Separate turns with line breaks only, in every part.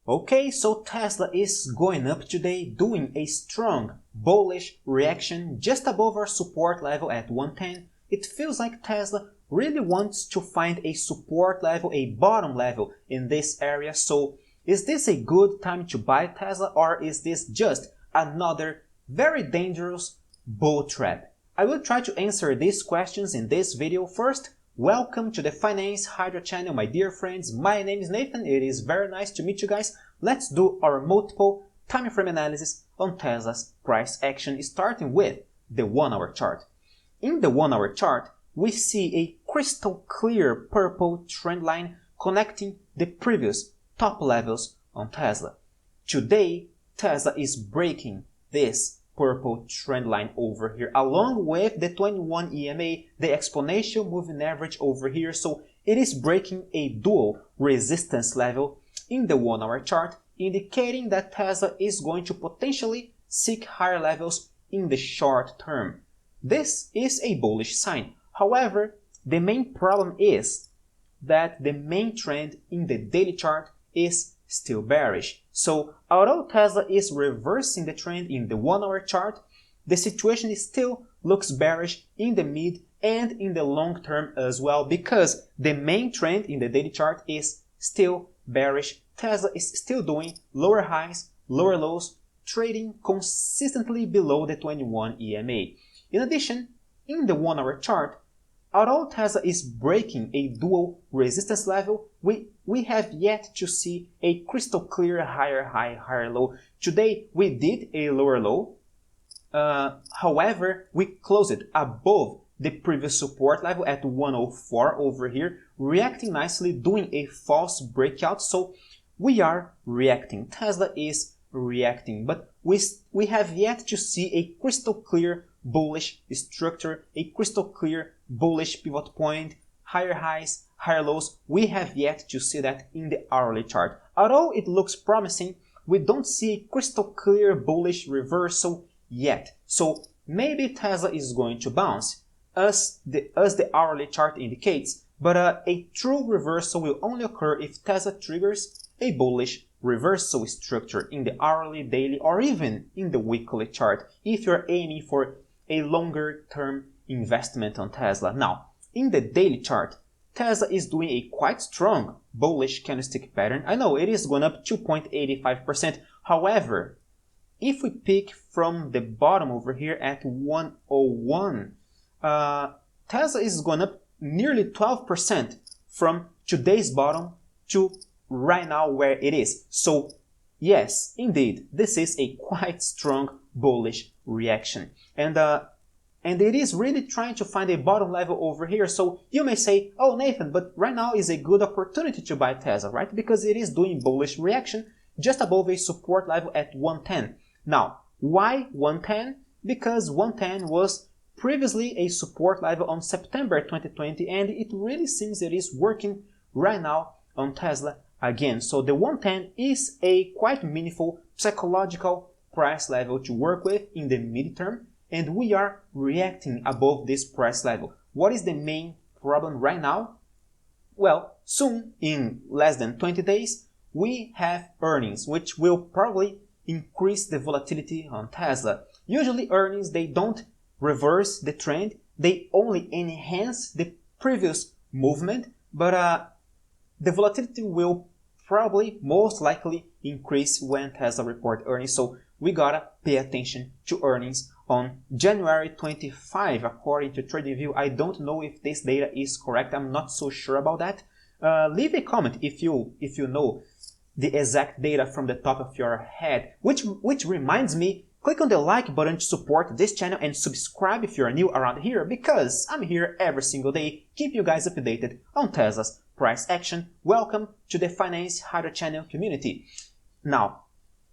Okay, so Tesla is going up today, doing a strong bullish reaction just above our support level at 110. It feels like Tesla really wants to find a support level, a bottom level in this area. So is this a good time to buy Tesla, or is this just another very dangerous bull trap? I will try to answer these questions in this video. First, welcome to the Finance Hydra channel, my dear friends. My name is Nathan. It is very nice to meet you guys. Let's do our multiple time frame analysis on Tesla's price action, starting with the 1 hour chart. In the 1 hour chart, we see a crystal clear purple trend line connecting the previous top levels on Tesla. Today, Tesla is breaking this purple trend line over here, along with the 21 EMA, the exponential moving average over here. So it is breaking a dual resistance level in the 1 hour chart, indicating that Tesla is going to potentially seek higher levels in the short term. This is a bullish sign. However, the main problem is that the main trend in the daily chart is still bearish. So although Tesla is reversing the trend in the 1 hour chart, the situation still looks bearish in the mid and in the long term as well, because the main trend in the daily chart is still bearish. Tesla is still doing lower highs, lower lows, trading consistently below the 21 EMA. In addition, in the 1 hour chart, although Tesla is breaking a dual resistance level, we have yet to see a crystal clear higher high, higher low. Today we did a lower low. However, we closed above the previous support level at 104 over here, reacting nicely, doing a false breakout. So we are reacting. Tesla is reacting, but we have yet to see a crystal clear bullish structure, a crystal clear bullish pivot point, higher highs, higher lows. We have yet to see that in the hourly chart. Although it looks promising, we don't see a crystal clear bullish reversal yet. So maybe Tesla is going to bounce, as the hourly chart indicates, but a true reversal will only occur if Tesla triggers a bullish reversal structure in the hourly, daily, or even in the weekly chart, if you're aiming for a longer term investment on Tesla. Now, in the daily chart, Tesla is doing a quite strong bullish candlestick pattern. I know it is going up 2.85%. However, if we pick from the bottom over here at 101, Tesla is going up nearly 12% from today's bottom to right now where it is. So yes, indeed, this is a quite strong bullish reaction. And it is really trying to find a bottom level over here. So you may say, oh Nathan, but right now is a good opportunity to buy Tesla, right? Because it is doing bullish reaction just above a support level at 110. Now, why 110? Because 110 was previously a support level on September 2020, and it really seems it is working right now on Tesla again. So the 110 is a quite meaningful psychological price level to work with in the midterm, and we are reacting above this price level. What is the main problem right now? Well, soon, in less than 20 days, we have earnings, which will probably increase the volatility on Tesla. Usually earnings, they don't reverse the trend, they only enhance the previous movement, but the volatility will probably most likely increase when Tesla report earnings. So we gotta pay attention to earnings on January 25, according to TradingView. I don't know if this data is correct. I'm not so sure about that. Leave a comment if you know the exact data from the top of your head. Which reminds me, click on the like button to support this channel and subscribe if you're new around here, because I'm here every single day, keep you guys updated on Tesla's price action. Welcome to the Finance Hydra channel community. Now,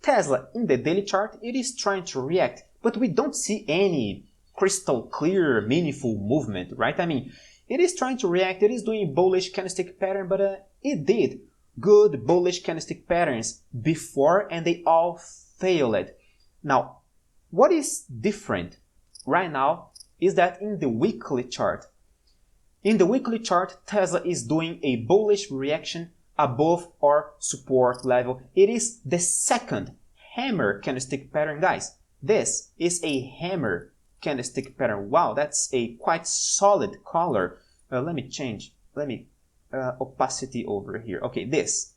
Tesla in the daily chart, it is trying to react, but we don't see any crystal clear, meaningful movement, right? I mean, it is trying to react, it is doing bullish candlestick pattern, but it did good bullish candlestick patterns before and they all failed. Now, what is different right now is that in the weekly chart, Tesla is doing a bullish reaction above our support level. It is the second hammer candlestick pattern, guys. This is a hammer candlestick pattern. Wow, that's a quite solid color. Let me opacity over here. Okay, this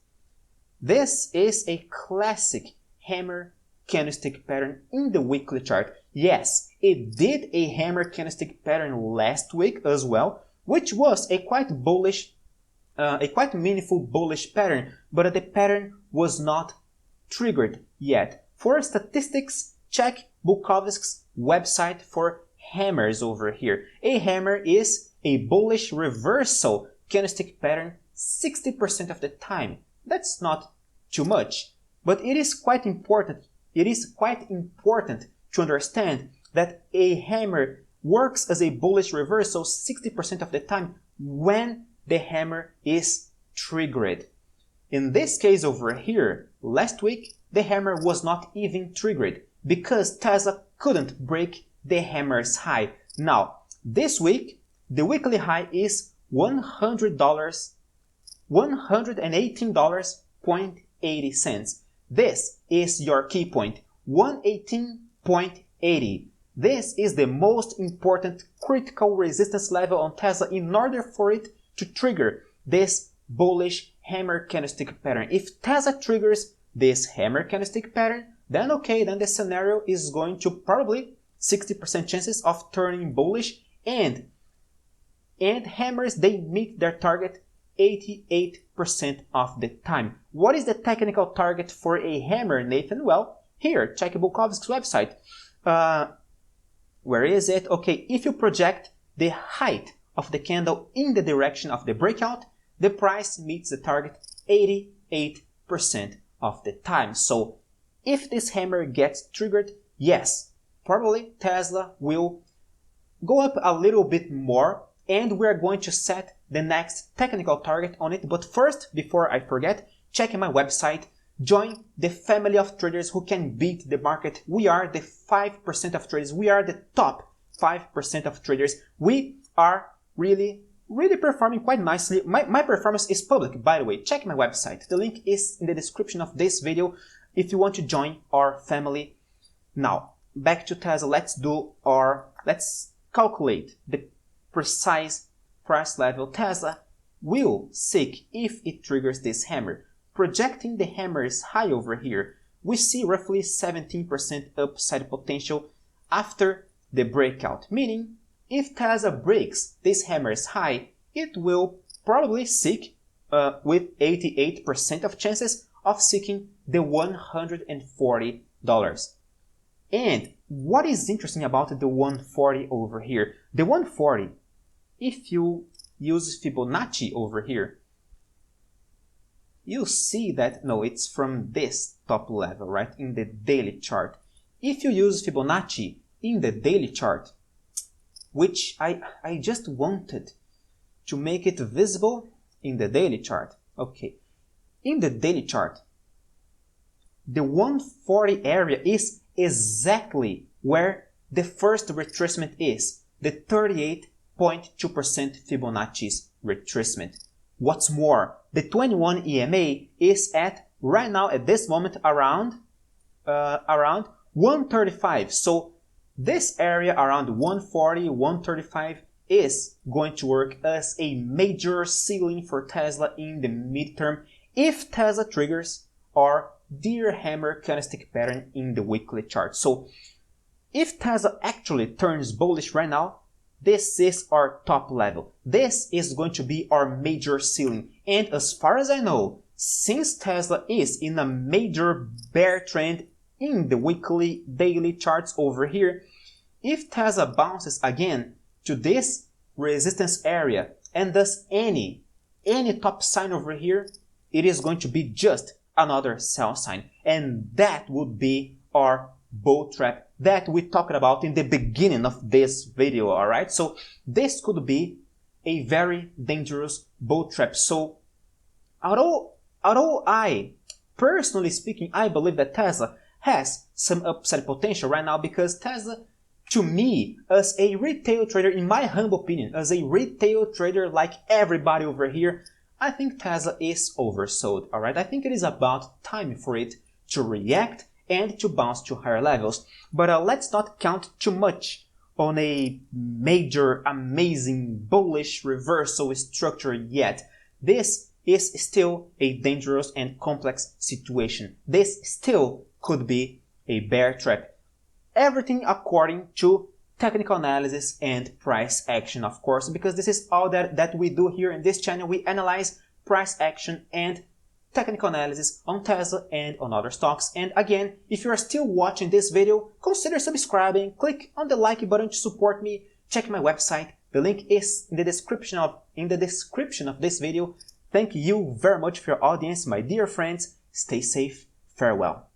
is a classic hammer candlestick pattern in the weekly chart. Yes, it did a hammer candlestick pattern last week as well, which was a quite bullish, a quite meaningful bullish pattern, but the pattern was not triggered yet. For statistics, check Bukowski's website for hammers over here. A hammer is a bullish reversal candlestick pattern 60% of the time. That's not too much, but it is quite important. It is quite important to understand that a hammer works as a bullish reversal 60% of the time when the hammer is triggered. In this case over here, last week, the hammer was not even triggered because Tesla couldn't break the hammer's high. Now, this week, the weekly high is $118.80. This is your key point, 118.80. This is the most important critical resistance level on Tesla in order for it to trigger this bullish hammer candlestick pattern. If Tesla triggers this hammer candlestick pattern, then okay, then the scenario is going to probably 60% chances of turning bullish, and hammers, they meet their target 88% of the time. What is the technical target for a hammer, Nathan? Well, here, check Bukowski's website. Where is it? Okay, if you project the height of the candle in the direction of the breakout, the price meets the target 88% of the time. So if this hammer gets triggered, yes, probably Tesla will go up a little bit more, and we're going to set the next technical target on it. But first, before I forget, check my website, join the family of traders who can beat the market. We are the 5% of traders. We are the top 5% of traders. We are really performing quite nicely. My performance is public, by the way. Check my website. The link is in the description of this video if you want to join our family. Now, back to Tesla. Let's calculate the precise price level Tesla will seek if it triggers this hammer. Projecting the hammer's high over here, we see roughly 17% upside potential after the breakout, meaning if Tesla breaks this hammer's high, it will probably seek with 88% of chances of seeking the $140. And what is interesting about the 140 over here? The 140, if you use Fibonacci over here, you see that, no, it's from this top level, right, in the daily chart. If you use Fibonacci in the daily chart, which I just wanted to make it visible in the daily chart. Okay, in the daily chart, the 140 area is exactly where the first retracement is, the 38.2% Fibonacci's retracement. What's more, the 21 EMA is at, right now at this moment, around 135. So this area around 140, 135 is going to work as a major ceiling for Tesla in the midterm if Tesla triggers our deer hammer candlestick pattern in the weekly chart. So if Tesla actually turns bullish right now, this is our top level. This is going to be our major ceiling. And as far as I know, since Tesla is in a major bear trend in the weekly, daily charts over here, if Tesla bounces again to this resistance area and does any top sign over here, it is going to be just another sell sign. And that would be our bull trap that we talked about in the beginning of this video, alright? So this could be a very dangerous bull trap. So although I, personally speaking, I believe that Tesla has some upside potential right now, because Tesla, to me, as a retail trader, in my humble opinion, as a retail trader like everybody over here, I think Tesla is oversold, alright? I think it is about time for it to react and to bounce to higher levels. But let's not count too much on a major, amazing, bullish reversal structure yet. This is still a dangerous and complex situation. This still could be a bear trap. Everything according to technical analysis and price action, of course, because this is all that we do here in this channel. We analyze price action and technical analysis on Tesla and on other stocks. And again, if you are still watching this video, consider subscribing, click on the like button to support me, check my website. The link is in the description of this video. Thank you very much for your audience, my dear friends. Stay safe. Farewell.